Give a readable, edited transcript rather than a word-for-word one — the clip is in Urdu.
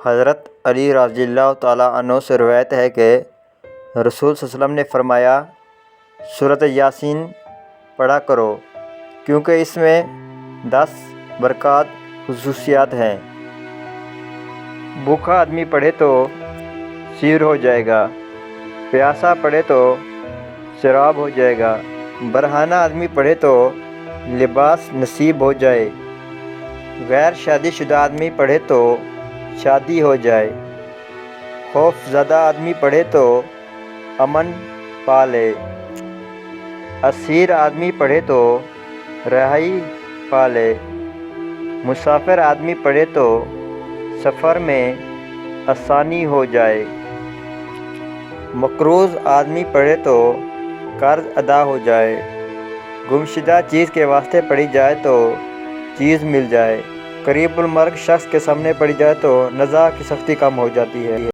حضرت علی رضی اللہ تعالیٰ عنہ سے روایت ہے کہ رسول صلی اللہ علیہ وسلم نے فرمایا، سورۃ یاسین پڑھا کرو کیونکہ اس میں 10 برکات خصوصیات ہیں۔ بھوکا آدمی پڑھے تو سیر ہو جائے گا، پیاسا پڑھے تو سیراب ہو جائے گا، برہنہ آدمی پڑھے تو لباس نصیب ہو جائے، غیر شادی شدہ آدمی پڑھے تو شادی ہو جائے، خوف زدہ آدمی پڑھے تو امن پا لے، اسیر آدمی پڑھے تو رہائی پا لے، مسافر آدمی پڑھے تو سفر میں آسانی ہو جائے، مقروض آدمی پڑھے تو قرض ادا ہو جائے، گمشدہ چیز کے واسطے پڑھی جائے تو چیز مل جائے، قریب المرگ شخص کے سامنے پڑھی جائے تو نزاع کی سختی کم ہو جاتی ہے۔